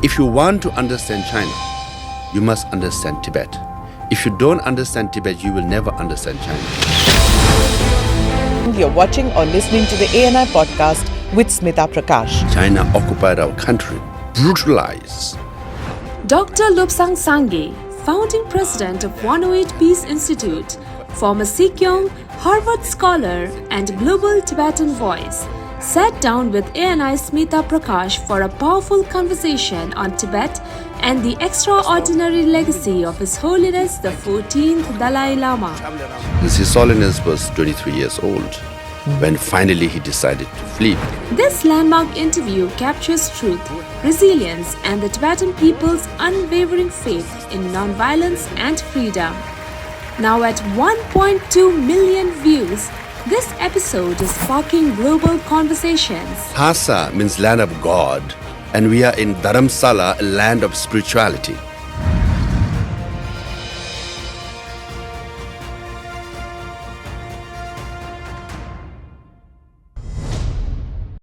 If you want to understand China, you must understand Tibet. If you don't understand Tibet, you will never understand China. You're watching or listening to the ANI podcast with Smita Prakash. China occupied our country, brutalized. Dr. Lobsang Sangay, founding president of 108 Peace Institute, former Sikyong, Harvard scholar and global Tibetan voice, sat down with ANI Smita Prakash for a powerful conversation on Tibet and the extraordinary legacy of His Holiness the 14th Dalai Lama. His Holiness was 23 years old when finally he decided to flee. This landmark interview captures truth, resilience, and the Tibetan people's unwavering faith in non-violence and freedom. Now at 1.2 million views, this episode is sparking global conversations. Lhasa means land of God, and we are in Dharamsala, a land of spirituality.